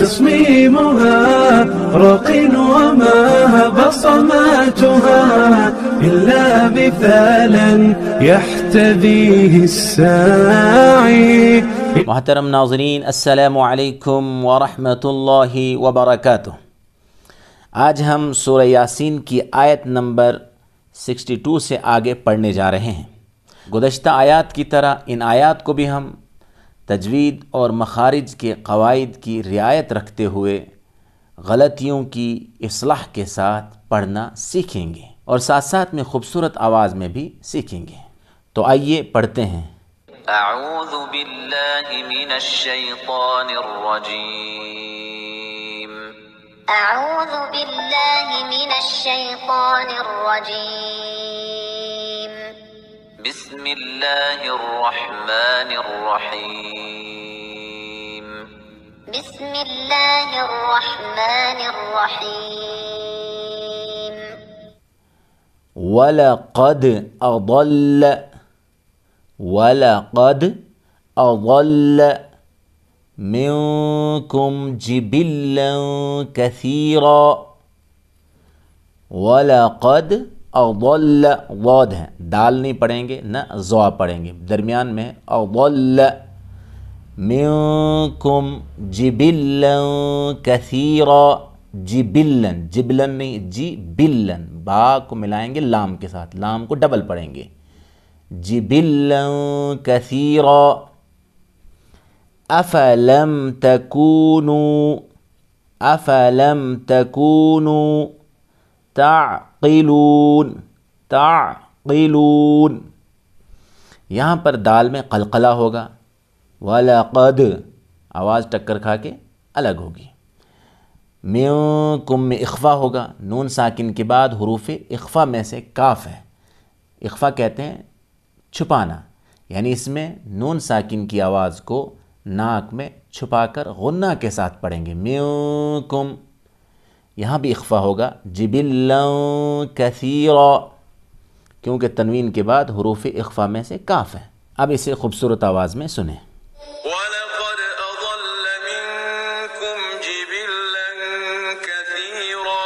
تصميمها رق وما بصماتها إلا مثالا يحتذيه الساعي. محترم ناظرین، السلام علیکم ورحمۃ اللہ وبرکاتہ۔ آج ہم سورہ یاسین کی آیت نمبر 62 سے آگے پڑھنے جا رہے ہیں۔ گزشتہ آیات کی طرح ان آیات کو بھی ہم تجوید اور مخارج کے قواعد کی رعایت رکھتے ہوئے غلطیوں کی اصلاح کے ساتھ پڑھنا سیکھیں گے اور ساتھ ساتھ میں خوبصورت آواز میں بھی سیکھیں گے۔ تو آئیے پڑھتے ہیں۔ اعوذ باللہ من الشیطان الرجیم، اعوذ باللہ من الشیطان الرجیم، بسم اللہ الرحمن الرحیم، بسم اللہ الرحمن الرحیم۔ وَلَقَدْ أَضَلَّ وَلَقَدْ أَضَلَّ مِنْكُمْ جِبِلًّا كَثِيرًا۔ وَلَقَدْ أَضَلَّ ضاد ہے، دال نہیں پڑھیں گے نہ ضا پڑھیں گے، درمیان میں أضل مِنْكُمْ جِبِلًّا كَثِيرًا، جِبِلًّا جبلن نہیں جِبِلًّا، با کو ملائیں گے لام کے ساتھ، لام کو ڈبل پڑھیں گے، جِبِلًّا كَثِيرًا۔ أَفَلَمْ تَكُونُوا تعقلون، تعقلون، یہاں پر دال میں قلقلہ ہوگا، وَلَقَدْ آواز ٹکر کھا کے الگ ہوگی، منکم میں اخفا ہوگا، نون ساکن کے بعد حروف اخفا میں سے کاف ہے، اخفا کہتے ہیں چھپانا، یعنی اس میں نون ساکن کی آواز کو ناک میں چھپا کر غنہ کے ساتھ پڑھیں گے، منکم، یہاں بھی اخفا ہوگا، جبلا کثیرا، کیونکہ تنوین کے بعد حروف اخفا میں سے کاف ہے۔ اب اسے خوبصورت آواز میں سنیں۔ وَلَقَدْ أَضَلَّ مِنْكُمْ جِبِلًّا كَثِيرًا،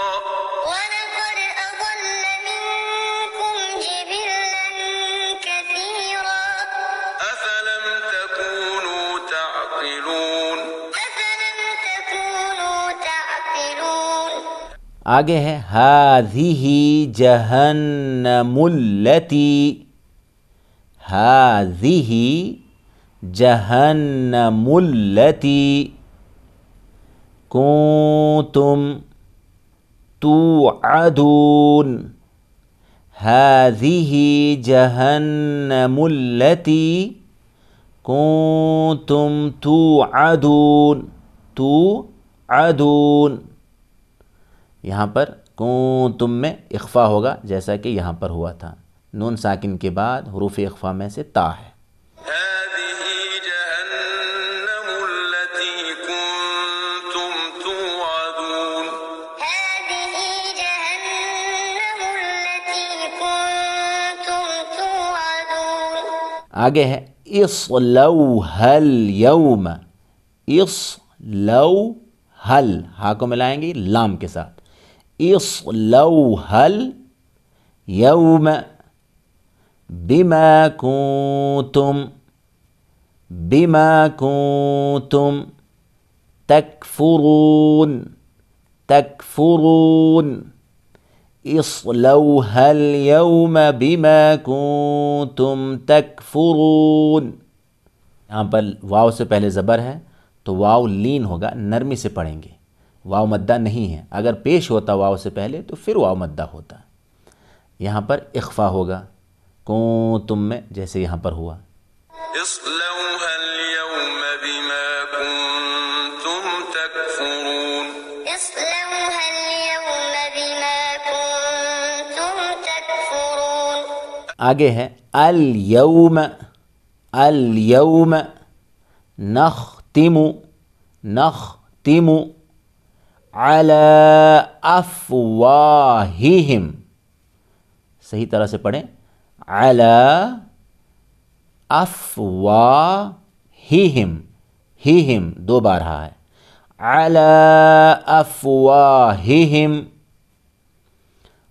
وَلَقَدْ أَضَلَّ مِنْكُمْ جِبِلًّا كَثِيرًا، أَفَلَمْ تَكُونُوا تَعْقِلُونَ، أَفَلَمْ تَكُونُوا تَعْقِلُونَ۔ آگے ہے هَذِهِ جَهَنَّمُ الَّتِي، هَذِهِ جَهَنَّمُ الَّتِي كُنْتُمْ تُوعَدُونَ، هَذِهِ جَهَنَّمُ الَّتِي كُنْتُمْ تُوعَدُونَ، توعدون، یہاں پر کنتم میں اخفا ہوگا جیسا کہ یہاں پر ہوا تھا، نون ساکن کے بعد حروف اخفا میں سے تا ہے۔ هذه جهنم التي كنتم توعدون، هذه جهنم التي كنتم توعدون۔ آگے ہے اصلوها اليوم، اصلوها، ہا کو ملائیں گے لام کے ساتھ، اصلوها اليوم بما كنتم تكفرون، تكفرون، اصلوها اليوم بما كنتم تكفرون۔ یہاں پر واو سے پہلے زبر ہے تو واو لین ہوگا، نرمی سے پڑھیں گے، واو مدہ نہیں ہے، اگر پیش ہوتا واو سے پہلے تو پھر واو مدہ ہوتا، یہاں پر اخفا ہوگا کنتم میں جیسے یہاں پر ہوا۔ اصلوها اليوم بما كنتم تكفرون، اصلوها اليوم بما كنتم تكفرون۔ آگے ہے اليوم، اليوم نختم، نختم على افواہہم، صحیح طرح سے پڑھیں، على افواہہم، ہم دو بار ہے، علی افواہہم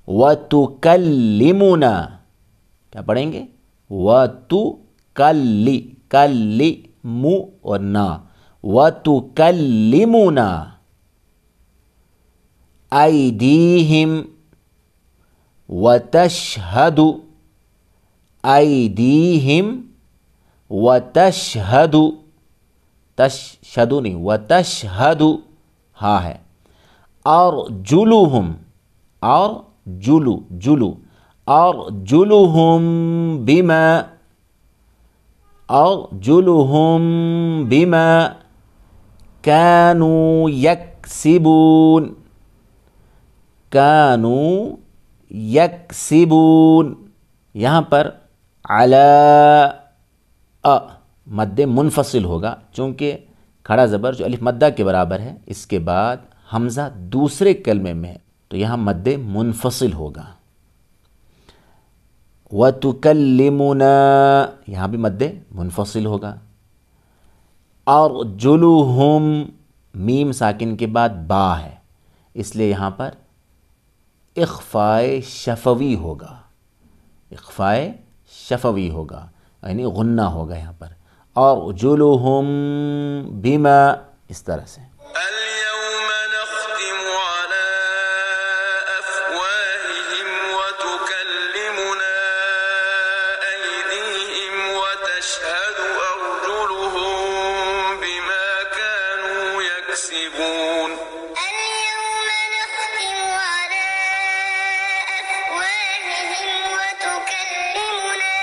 وتکلمنا، کیا پڑھیں گے؟ کلی اور نا، وتکلمنا ایدیہم وتشہد، ایدیہم وتشہد، تشہد نہیں وتشہد ہاں ہے، ارجلہم اور جلو ارجلہم بما کانوا یکسبون، یہاں پر علی مد منفصل ہوگا، چونکہ کھڑا زبر جو الف مدہ کے برابر ہے، اس کے بعد حمزہ دوسرے کلمے میں ہے تو یہاں مد منفصل ہوگا۔ وَتُكَلِّمُنَا یہاں بھی مد منفصل ہوگا۔ أَرْجُلُهُمْ میم ساکن کے بعد با ہے، اس لیے یہاں پر اخفاء شفوی ہوگا، اخفاء شفوی ہوگا یعنی غنہ ہوگا یہاں پر، أَرْجُلُهُمْ بِمَا اس طرح سے۔ اليوم نختم على أفواههم وتكلمنا أيديهم وتشهد أرجلهم بما كانوا يكسبون اليوم نختم على أفواههم وتكلمنا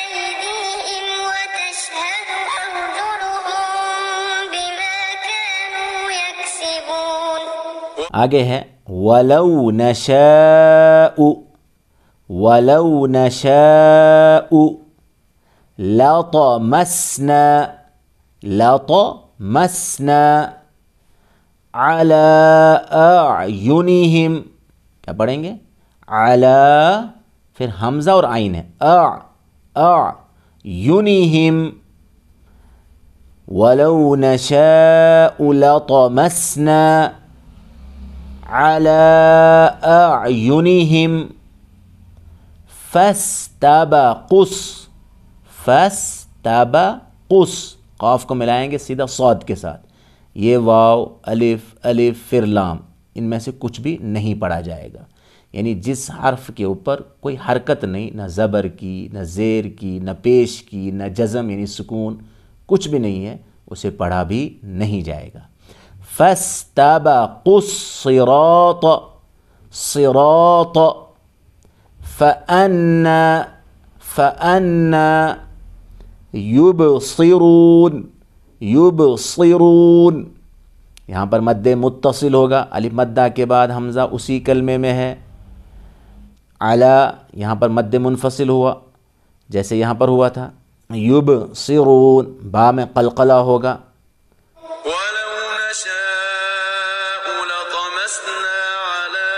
أيديهم وتشهد أرجلهم بما كانوا يكسبون آگے ہے وَلَوْ نَشَاءُ لَطَمَسْنَا عَلَى أَعْيُنِهِمْ، کیا پڑھیں گے؟ عَلَى پھر حمزہ اور عین ہے، أَعْيُنِهِمْ وَلَوْ نَشَاءُ لَطَمَسْنَا عَلَى أَعْيُنِهِمْ فَاسْتَبَقُوا قاف کو ملائیں گے سیدھا صاد کے ساتھ، یہ واو الف پھر لام، ان میں سے کچھ بھی نہیں پڑھا جائے گا، یعنی جس حرف کے اوپر کوئی حرکت نہیں، نہ زبر کی، نہ زیر کی، نہ پیش کی، نہ جزم یعنی سکون، کچھ بھی نہیں ہے، اسے پڑھا بھی نہیں جائے گا۔ فَاسْتَبَقُوا الصِّرَاطَ فَأَنَّى يُبْصِرُونَ یہاں پر مد متصل ہوگا، الف مدہ کے بعد حمزہ اسی کلمے میں ہے، علی یہاں پر مد منفصل ہوا جیسے یہاں پر ہوا تھا، یبصرون با میں قلقلہ ہوگا، ولو نشاء لطمسنا على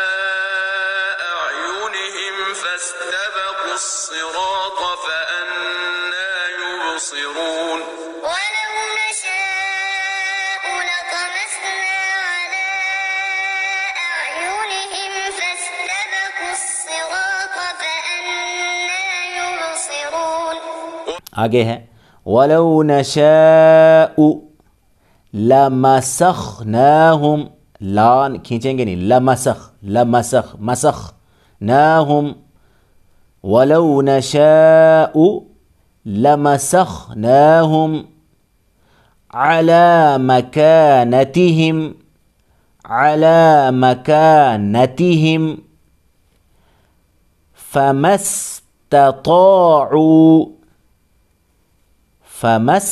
أعينهم فاستبقوا الصراط فأنى يبصرون ولو نشاء لطمسنا على أعينهم فاستبقوا الصراط فأنى يبصرون آگے ہے وَلَوْ نَشَاءُ لَمَسَخْنَاهُمْ لان کھینچیں گے نہیں، مسخناہم وَلَوْ نَشَاءُ لَمَسَخْنَاهُمْ عَلَى مَكَانَتِهِمْ فَمَا اسْتَطَاعُوا فمس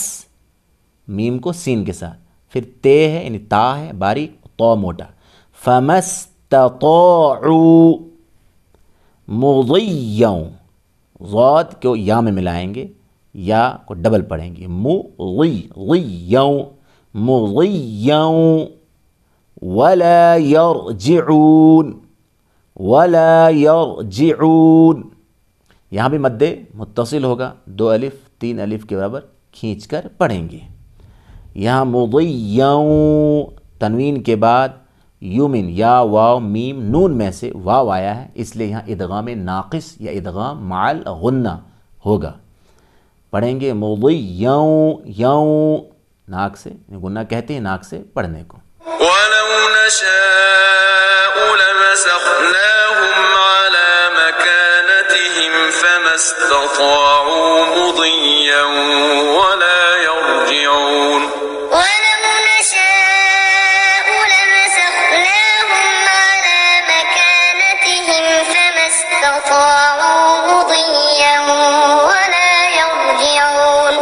میم کو سین کے ساتھ، پھر تے ہے یعنی تا ہے باریک، تو موٹا، فمستطاعوا مضیّا ضاد کو یا میں ملائیں گے، یا کو ڈبل پڑھیں گے، مضیّا ولا يرجعون یہاں بھی مد متصل ہوگا، 2 الف 3 الف کے برابر کھینچ کر پڑھیں گے، یہاں مضیّوں تنوین کے بعد یومن یا واو میم نون میں سے واو آیا ہے، اس لیے یہاں ادغام ناقص یا ادغام مع الغنہ ہوگا. پڑھیں گے مضیّوں، یوں ناک سے، غنہ کہتے ہیں ناک سے پڑھنے کو. ولو نشاء لمسخناهم على مكانتهم فما استطاعوا مضيا ولا يرجعون. ولو نشاء لمسخناهم على مكانتهم فما استطاعوا مضيا ولا يرجعون.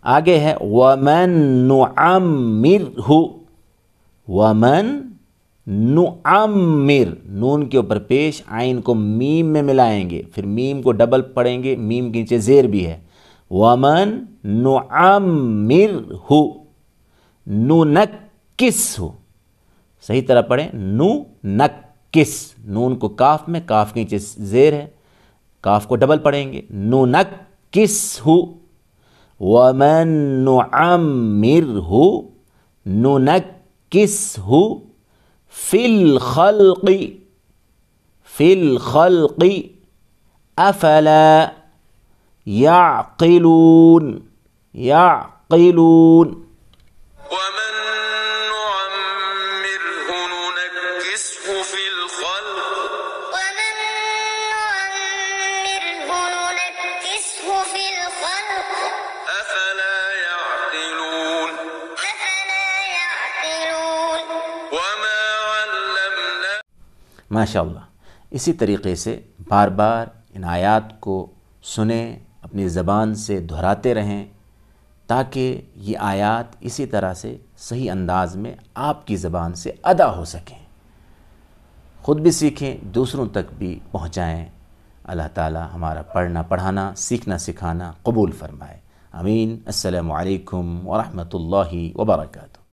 آگے ہے وَمَن نُعَمِّرْهُ، وَمَن نُعَمِّر، نون کے اوپر پیش، عین کو میم میں ملائیں گے، پھر میم کو ڈبل پڑھیں گے، میم کے نیچے زیر بھی ہے. وَمَن نُعَمِّرْهُ نُنَکِّسْهُ، صحیح طرح پڑھیں نُنَکِّس، نون کو کاف میں، کاف کے نیچے زیر ہے، کاف کو ڈبل پڑھیں گے نُنَکِّسْهُ. وَمَن نُعَمِّرْهُ نُنَکِّسْهُ فِي الْخَلْقِ أَفَلَا يَعْقِلُونَ. ومن نعمره ننكسه في الخلق أفلا يعقلون. وما علمنا. ماشاءاللہ. اسی طریقے سے بار بار ان آیات کو سنیں، اپنی زبان سے دہراتے رہیں تاکہ یہ آیات اسی طرح سے صحیح انداز میں آپ کی زبان سے ادا ہو سکیں. خود بھی سیکھیں، دوسروں تک بھی پہنچائیں. اللہ تعالی ہمارا پڑھنا پڑھانا سیکھنا سکھانا قبول فرمائے. آمین. السلام علیکم ورحمۃ اللہ وبرکاتہ.